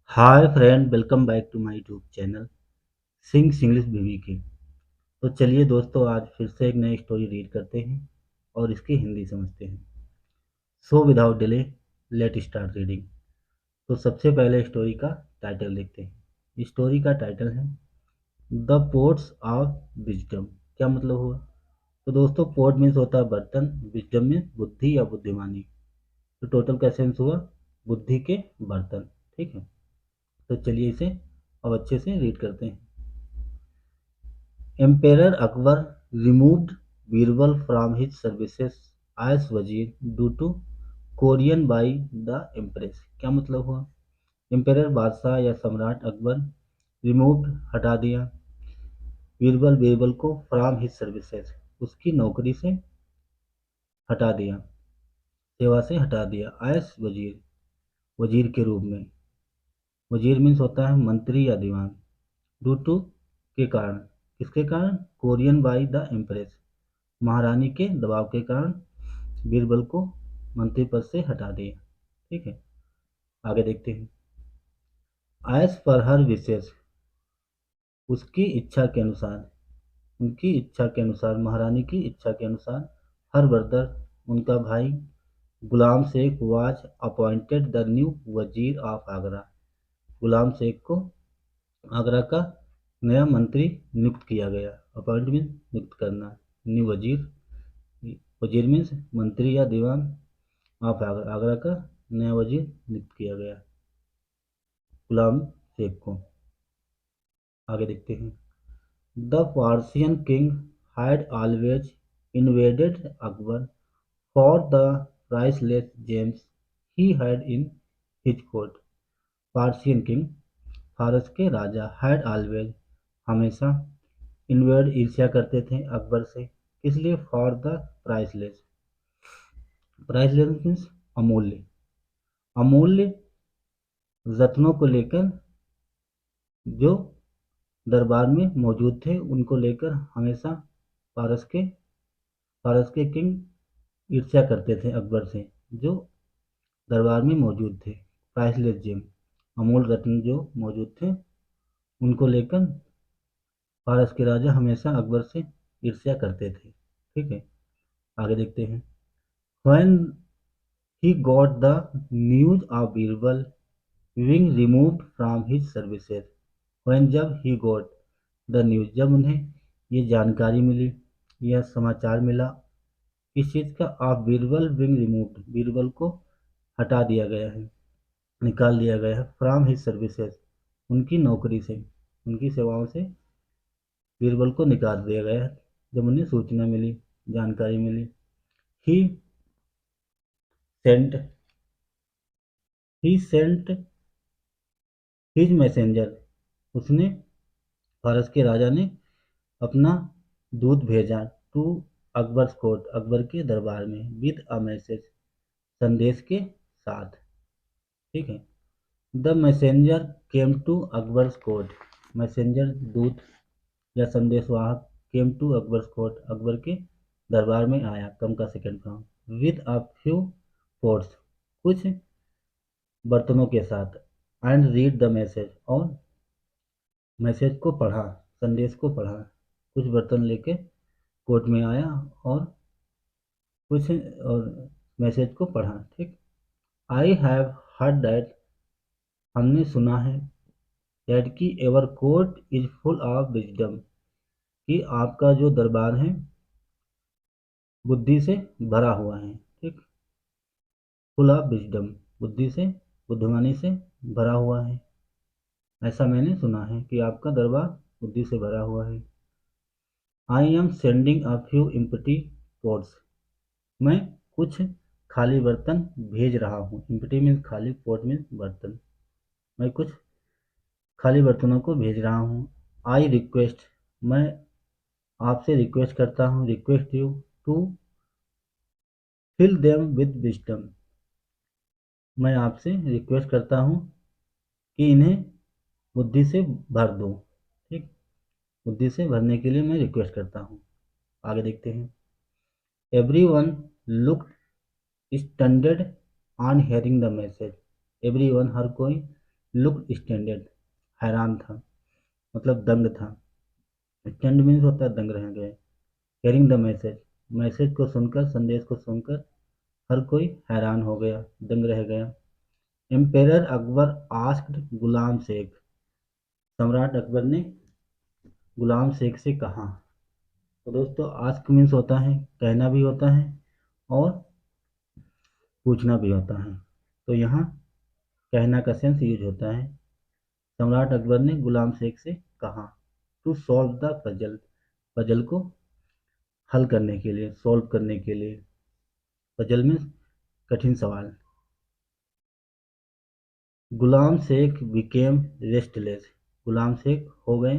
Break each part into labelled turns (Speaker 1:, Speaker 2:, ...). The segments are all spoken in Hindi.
Speaker 1: Hi friend, welcome back to my YouTube channel sings English baby के। तो चलिए दोस्तों, आज फिर से एक नई स्टोरी रीड करते हैं और इसकी हिंदी समझते हैं। So without delay let start reading. तो सबसे पहले स्टोरी का टाइटल देखते हैं। स्टोरी का टाइटल है द पोर्ट्स ऑफ विजडम। क्या मतलब हुआ? तो दोस्तों, पोर्ट मीन्स होता है बर्तन, विजडम मीन्स बुद्धि या बुद्धिमानी। तो टोटल का सेंस हुआ बुद्धि के बर्तन। ठीक है, तो चलिए इसे अब अच्छे से रीड करते हैं। Emperor Akbar removed Birbal from his services as वजीर due to Korean by the empress। क्या मतलब हुआ? एम्पेरर बादशाह या सम्राट अकबर रिमूव्ड हटा दिया बीरबल बीरबल को फ्रॉम हिज सर्विसेज उसकी नौकरी से हटा दिया, सेवा से हटा दिया, एस वजीर वजीर के रूप में। वजीर मीन्स होता है मंत्री या दीवान। ड्यू टू के कारण, किसके कारण? कोरियन बाई द एम्प्रेस, महारानी के दबाव के कारण बीरबल को मंत्री पद से हटा दिया। ठीक है, आगे देखते हैं। एज पर हर विशेष, उसकी इच्छा के अनुसार, उनकी इच्छा के अनुसार, महारानी की इच्छा के अनुसार, हर ब्रदर, उनका भाई Ghulam Sheikh was appointed the new wazir of Agra. Ghulam Sheikh को आगरा का नया मंत्री नियुक्त किया गया। अपॉइंट मीन्स नियुक्त करना, न्यू वजीर, वजीर मीन्स मंत्री या दीवान ऑफ आगरा, आगरा का नया वजीर नियुक्त किया गया गुलाम शेख को। आगे देखते हैं। The Persian king had always invaded Akbar for the priceless James he had in his court. Persian king, फारस के राजा, हैड ऑलवेज, हमेशा, इन्वेड ईर्ष्या करते थे अकबर से। किस लिए? For the priceless. Priceless means अमूल्य, अमूल्य रत्नों को लेकर जो दरबार में मौजूद थे उनको लेकर हमेशा पारस के पारस के किंग ईर्ष्या करते थे अकबर से, जो दरबार में मौजूद थे। प्राइसलेस जेम, अमूल रत्न जो मौजूद थे उनको लेकर पारस के राजा हमेशा अकबर से ईर्ष्या करते थे। ठीक है, आगे देखते हैं। When he got the news of Birbal being removed from his services, when जब he got the news, जब उन्हें ये जानकारी मिली, यह समाचार मिला, इस चीज़ का, of Birbal being removed, Birbal को हटा दिया गया है, निकाल दिया गया है, फ्रॉम हिज सर्विसेज, उनकी नौकरी से, उनकी सेवाओं से बीरबल को निकाल दिया गया है। जब उन्हें सूचना मिली, जानकारी मिली, ही सेंट ही सेंट हिज मैसेंजर, उसने, फारस के राजा ने अपना दूत भेजा टू अकबर कोर्ट, अकबर के दरबार में, विद अ मैसेज, संदेश के साथ। ठीक है, the messenger came to Akbar court, messenger दूत या संदेशवाहक, came to Akbar court, Akbar के दरबार में आया, कम का second form, with a few pots, कुछ बर्तनों के साथ, एंड रीड द मैसेज, और मैसेज को पढ़ा, संदेश को पढ़ा, कुछ बर्तन लेके कोर्ट में आया और कुछ और मैसेज को पढ़ा। ठीक, आई हैव हर्ड दैट, हमने सुना है, दैट की ever court is full of wisdom, कि आपका जो दरबार है बुद्धि से भरा हुआ है। ठीक, फुल ऑफ विजडम, बुद्धि से, बुद्धिमानी से भरा हुआ है, ऐसा मैंने सुना है कि आपका दरबार बुद्धि से भरा हुआ है। I am sending a few empty pots, मैं कुछ खाली बर्तन भेज रहा हूँ। एम्प्टी मीन्स खाली, पोट मीन्स बर्तन, मैं कुछ खाली बर्तनों को भेज रहा हूँ। आई रिक्वेस्ट, मैं आपसे रिक्वेस्ट करता हूँ, request you to fill them with wisdom, मैं आपसे रिक्वेस्ट करता हूँ कि इन्हें बुद्धि से भर दो। ठीक, बुद्धि से भरने के लिए मैं रिक्वेस्ट करता हूँ। आगे देखते हैं। Everyone look stunned on hearing the message, everyone, हर कोई, लुक स्टैंडर्ड, हैरान था, मतलब दंग था। स्टैंड मीन्स होता है दंग रह गए। हेयरिंग द मैसेज, मैसेज को सुनकर, संदेश को सुनकर हर कोई हैरान हो गया, दंग रह गया। एम्पेरर अकबर आस्क्ड गुलाम शेख, सम्राट अकबर ने गुलाम शेख से कहा। तो दोस्तों आस्क मीन्स होता है कहना भी होता है और पूछना भी होता है। तो यहाँ कहना का सेंस यूज होता है। सम्राट अकबर ने गुलाम शेख से कहा to solve the puzzle, puzzle को हल करने के लिए, सॉल्व करने के लिए। पजल में कठिन सवाल। गुलाम शेख बिकेम रेस्टलेस, गुलाम शेख हो गए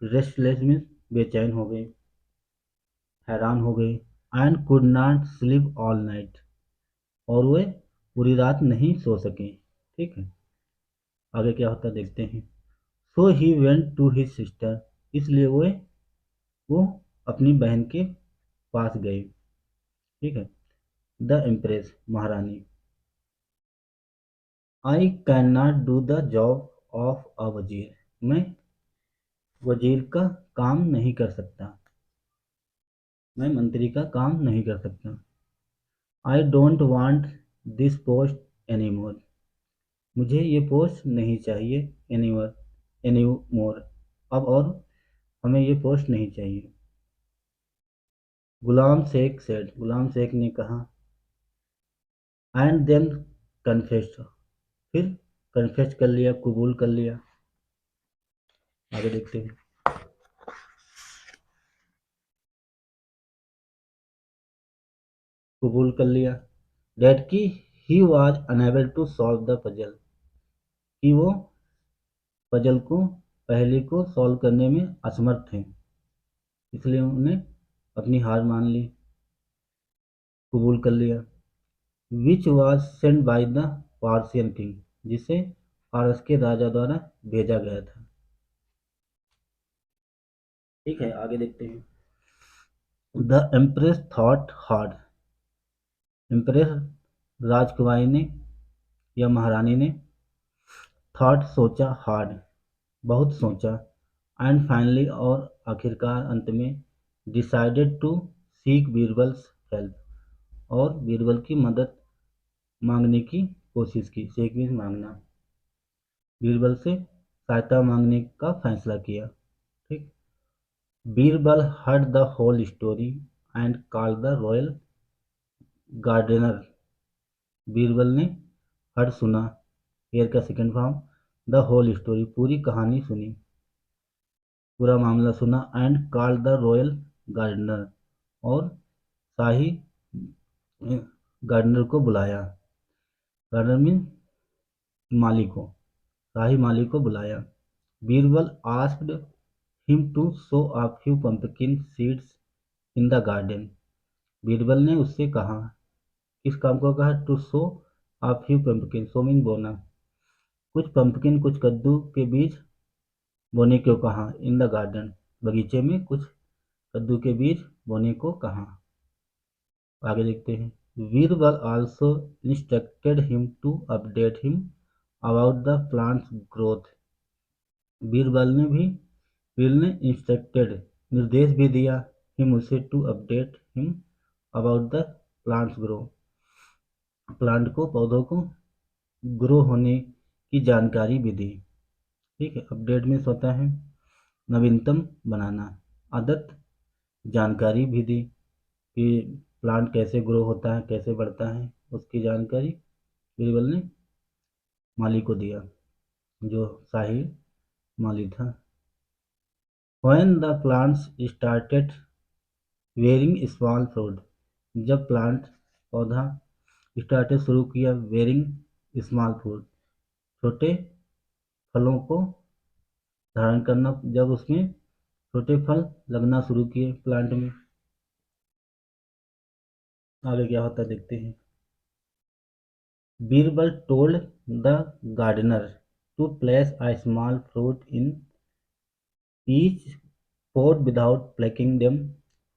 Speaker 1: रेस्टलेस मीन्स बेचैन हो गए, हैरान हो गए। And could not sleep all night, और वे पूरी रात नहीं सो सके। ठीक है, आगे क्या होता देखते हैं। So he went to his sister, इसलिए वो अपनी बहन के पास गए। ठीक है। द एम्प्रेस, महारानी। I can not do the job of a वजीर, मैं वजीर का काम नहीं कर सकता, मैं मंत्री का काम नहीं कर सकता। I don't want this post any more, मुझे ये पोस्ट नहीं चाहिए। एनी मोर, अब और हमें ये पोस्ट नहीं चाहिए। गुलाम शेख सेड, गुलाम शेख ने कहा। एंड देन कन्फेस्ड, फिर कन्फेस कर लिया, कबूल कर लिया। आगे देखते हैं। कबूल कर लिया डेट की ही was unable to solve the puzzle, कि वो पजल को, पहेली को सॉल्व करने में असमर्थ थे, इसलिए उन्होंने अपनी हार मान ली, कबूल कर लिया। Which was sent by the Persian king, जिसे फारस के राजा द्वारा भेजा गया था। ठीक है, आगे देखते हैं। The empress thought hard, empress राजकुमारी ने या महारानी ने थॉट सोचा, हार्ड बहुत सोचा, एंड फाइनली और आखिरकार अंत में decided to seek Birbal's help, और बीरबल की मदद मांगने की कोशिश की। सीक मीन्स मांगना, बीरबल से सहायता मांगने का फैसला किया। ठीक। Birbal heard the whole story and called the royal gardener, Birbal ने हर्ड सुना, हेयर का second form, the whole story पूरी कहानी सुनी, पूरा मामला सुना। And called the royal gardener, और शाही गार्डनर को बुलाया। गार्डनर मीन माली को, शाही माली को बुलाया। Birbal asked him to sow a few pumpkin seeds in the garden, Birbal ने उससे कहा, किस काम को कहा, to sow a few pumpkin, sow mean बोना, कुछ पंपकिन कुछ कद्दू के बीज बोने को कहा। इन द गार्डन, बगीचे में कुछ कद्दू के बीज बोने को कहा। आगे देखते हैं। Birbal also instructed him to update him about the plant's growth, Birbal ने भी, बीरबल ने इंस्ट्रक्टेड निर्देश भी दिया, हिम उसे, to update him about the plant's grow, plant को, पौधों को ग्रो होने की जानकारी भी दी। ठीक है, अपडेट में होता है नवीनतम बनाना, आदत जानकारी भी दी कि प्लांट कैसे ग्रो होता है, कैसे बढ़ता है, उसकी जानकारी बीरबल ने माली को दिया, जो शाही माली था। When the plants started wearing small fruit, जब प्लांट पौधा स्टार्टेड शुरू किया, वेयरिंग स्मॉल फ्रूट, छोटे फलों को धारण करना, जब उसमें छोटे फल लगना शुरू किए प्लांट में। आगे क्या होता देखते हैं। Birbal told the gardener to place a small fruit in each pot without plucking them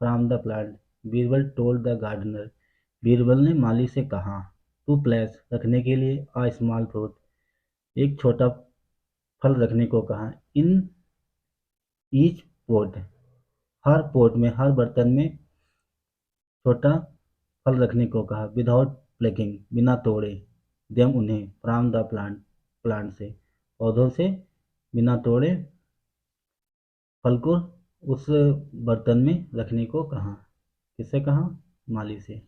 Speaker 1: from the plant, Birbal told the gardener, Birbal ने माली से कहा, टू प्लेस रखने के लिए, a small fruit एक छोटा फल रखने को कहा। इन ईच पोट, हर पोट में, हर बर्तन में छोटा फल रखने को कहा। विदाउट प्लकिंग, बिना तोड़े। देम, उन्हें। फ्रॉम द प्लांट, प्लांट से, पौधों से बिना तोड़े फल को उस बर्तन में रखने को कहा। किससे कहा? माली से।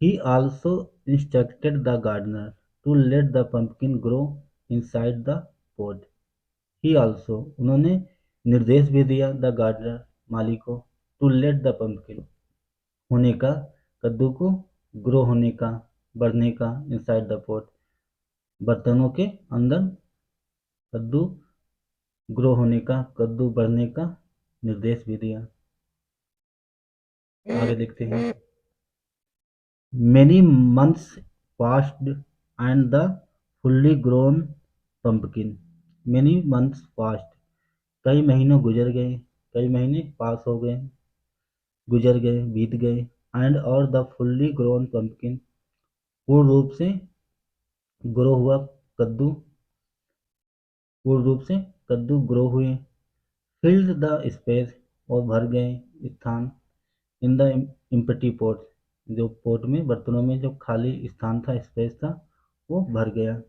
Speaker 1: He also instructed the gardener to let the pumpkin grow inside the pot. He also, उन्होंने निर्देश भी दिया, द गार्डनर, माली को, टू लेट द पम्पकिन, होने का, कद्दू को, ग्रो होने का, बढ़ने का, इनसाइड द पोट, बर्तनों के अंदर कद्दू ग्रो होने का, कद्दू बढ़ने का निर्देश भी दिया। आगे देखते हैं। Many months passed and the fully grown pumpkin. Many months passed. कई महीनों गुजर गए, कई महीने पास हो गए, गुजर गए, बीत गए। एंड और द फुल्ली ग्रोन पंपकिन, पूर्ण रूप से ग्रो हुआ कद्दू, पूर्ण रूप से कद्दू ग्रो हुए। फिल्ड द स्पेस, और भर गए स्थान। इन द एम्प्टी पोट, जो पोट में, बर्तनों में जो खाली स्थान था, स्पेस था, वो भर गया।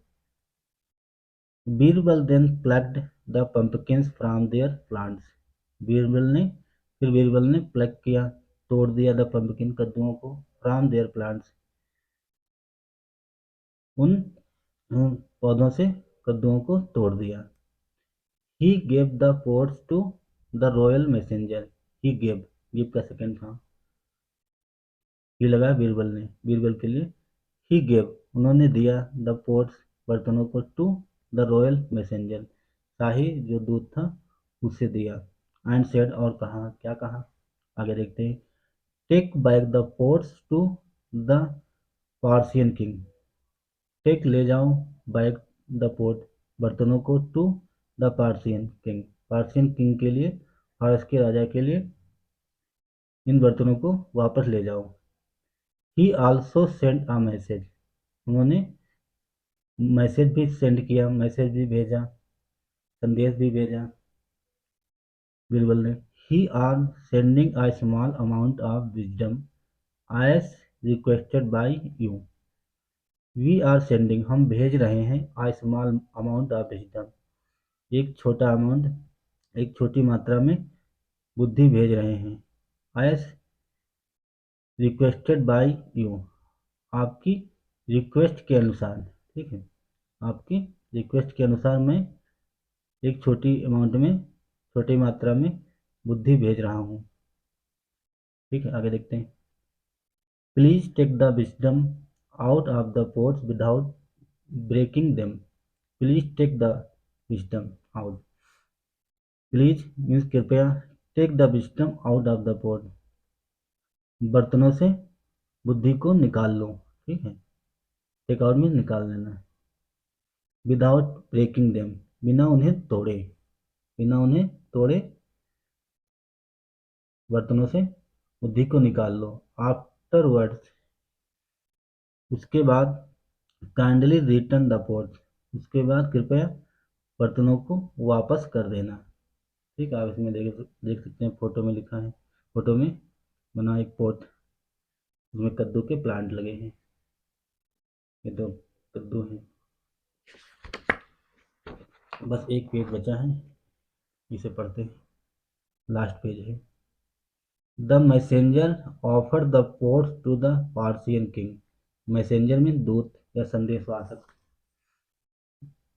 Speaker 1: Birbal then plucked the pumpkins from their plants. Birbal ने प्लक किया, तोड़ दिया, द पंपकिन, कद्दुओं को, फ्रॉम देयर प्लांट्स, उन पौधों से कद्दुओं को तोड़ दिया। He gave the pots to the royal messenger. He give का सेकेंड था, ही लगाया बीरबल ने, बीरबल के लिए। ही गेव, उन्होंने दिया, द पोट्स, बर्तनों को, टू द रॉयल मैसेंजर, शाही जो दूत था उसे दिया। एंड सेड, और कहा, क्या कहा? आगे देखते हैं। Take back the pots to the Persian king. Take, ले जाओ, बैक द पोट, बर्तनों को, to the Persian king, Persian king के लिए, फारस के राजा के लिए इन बर्तनों को वापस ले जाओ। He also send a message, उन्होंने मैसेज भी सेंड किया, मैसेज भी भेजा, संदेश भी भेजा बीरबल ने। He are sending a small amount of wisdom as requested by you. We are sending, हम भेज रहे हैं, a small amount of wisdom, एक छोटा अमाउंट, एक छोटी मात्रा में बुद्धि भेज रहे हैं। एज रिक्वेस्टेड बाय यू, आपकी रिक्वेस्ट के अनुसार, ठीक है, आपकी रिक्वेस्ट के अनुसार मैं एक छोटी अमाउंट में, छोटी मात्रा में बुद्धि भेज रहा हूँ। ठीक है, आगे देखते हैं। Please take the wisdom out of the pots without breaking them. Please take the wisdom out, please means कृपया, take the wisdom out of the pot, बर्तनों से बुद्धि को निकाल लो। ठीक है, टेक आउट मीन्स निकाल लेना। विदाउट ब्रेकिंग देम, बिना उन्हें तोड़े, बिना उन्हें तोड़े बर्तनों से बुद्धि को निकाल लो। आफ्टरवर्ड्स, उसके बाद, काइंडली रिटर्न द पोट, उसके बाद कृपया बर्तनों को वापस कर देना। ठीक है, आप इसमें देख सकते हैं, फोटो में लिखा है, फोटो में बना एक पोट, उसमें कद्दू के प्लांट लगे हैं, ये दो कद्दू हैं। बस एक पेज बचा है, इसे पढ़ते हैं, लास्ट पेज है। The messenger offer the pots to the Persian king. Messenger में दूत या संदेशवाहक।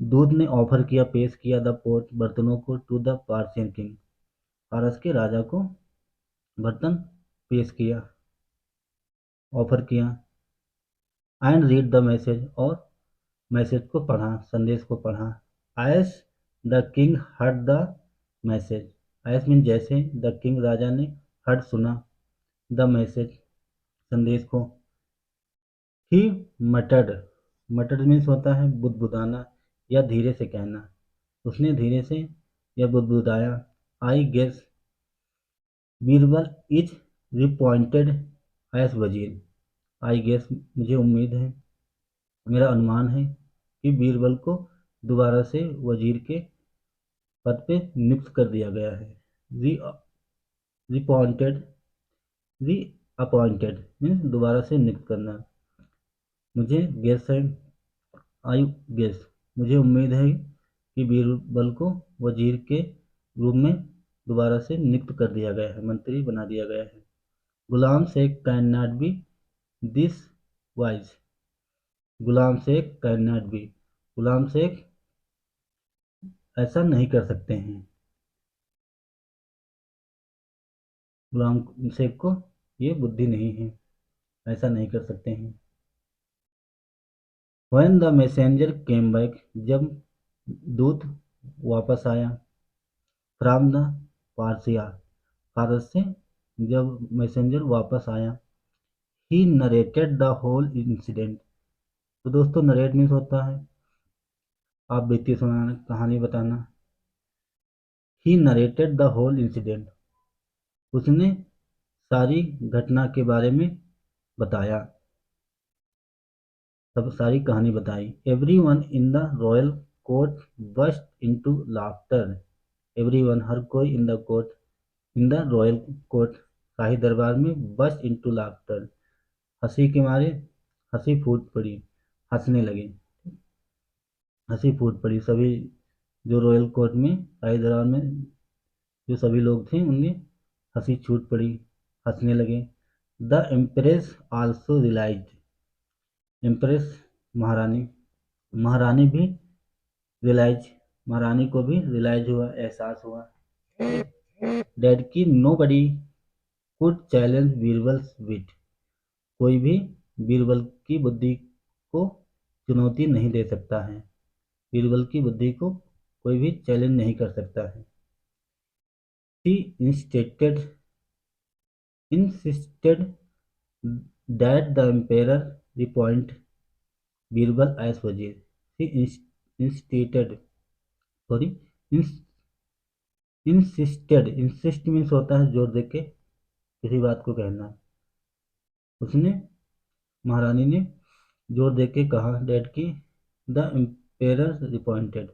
Speaker 1: दूत ने ऑफर किया, पेश किया, द पोट, बर्तनों को, टू द पार्सियन किंग, फारस के राजा को बर्तन पेश किया, ऑफर किया। एंड रीड द मैसेज, और मैसेज को पढ़ा, संदेश को पढ़ा। As the king heard the message, as mean जैसे, द किंग, राजा ने, हर्ड सुना, द मैसेज, संदेश को। ही मटर्ड, मटर्ड मीन्स होता है बुदबुदाना या धीरे से कहना, उसने धीरे से या बुदबुदाया। I guess Birbal is reappointed as wazir. I guess, मुझे उम्मीद है, मेरा अनुमान है कि बीरबल को दोबारा से वजीर के पद पे नियुक्त कर दिया गया है। री रिपॉइंटेड री अपॉइंटेड मीन्स दोबारा से नियुक्त करना। मुझे गेस है, आई गेस, मुझे उम्मीद है कि बीरबल को वजीर के रूप में दोबारा से नियुक्त कर दिया गया है, मंत्री बना दिया गया है। Ghulam Sheikh can not be this wise. Ghulam Sheikh can not be, Ghulam Sheikh ऐसा नहीं कर सकते हैं। गुलाम शेख को ये बुद्धि नहीं है, ऐसा नहीं कर सकते हैं। When the messenger came back, जब दूत वापस आया, फ्रॉम द पार्सिया, फारस से जब मैसेंजर वापस आया, he narrated the whole incident. तो दोस्तों नरेट मीन्स होता है आप बीती सुनाना, कहानी बताना। He narrated the whole incident, उसने सारी घटना के बारे में बताया, सब सारी कहानी बताई। Everyone in the royal court burst into laughter. Everyone हर कोई in the court, in the royal court शाही दरबार में बस्ट इंटू लाफ्टर हंसी के मारे हंसी फूट पड़ी, हंसने लगे, हंसी फूट पड़ी सभी। जो रॉयल कोर्ट में शाही दरबार में जो सभी लोग थे उनमें हंसी छूट पड़ी, हंसने लगे। The empress also realise, empress महारानी, महारानी भी रियलाइज, महारानी को भी रियलाइज हुआ, एहसास हुआ डेट की nobody could challenge Birbal's wit, कोई भी बीरबल की बुद्धि को चुनौती नहीं दे सकता है, बीरबल की बुद्धि को कोई भी चैलेंज नहीं कर सकता है। She insisted that the emperor appoint Birbal as wazir. She instated sorry insisted, insist means होता है जोर देके किसी बात को कहना। उसने, महारानी ने जोर देके कहा डेट की द एम्पेरर रिपॉइंटेड,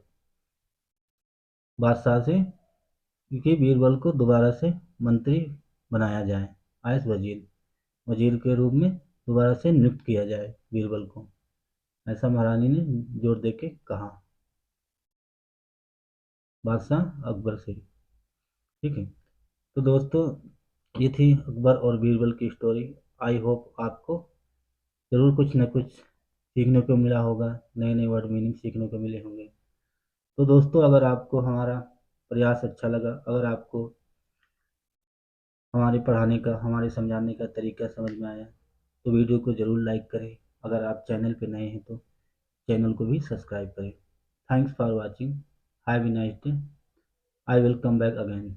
Speaker 1: बादशाह से कि बीरबल को दोबारा से मंत्री बनाया जाए, आयस वजीर, वजीर के रूप में दोबारा से नियुक्त किया जाए बीरबल को, ऐसा महारानी ने जोर देके कहा बादशाह अकबर से। ठीक है, तो दोस्तों ये थी अकबर और बीरबल की स्टोरी। आई होप आपको ज़रूर कुछ न कुछ सीखने को मिला होगा, नए नए वर्ड मीनिंग सीखने को मिले होंगे। तो दोस्तों अगर आपको हमारा प्रयास अच्छा लगा, अगर आपको हमारे पढ़ाने का, हमारे समझाने का तरीका समझ में आया, तो वीडियो को ज़रूर लाइक करें। अगर आप चैनल पर नए हैं तो चैनल को भी सब्सक्राइब करें। Thanks for watching, have a nice day, I will come back again.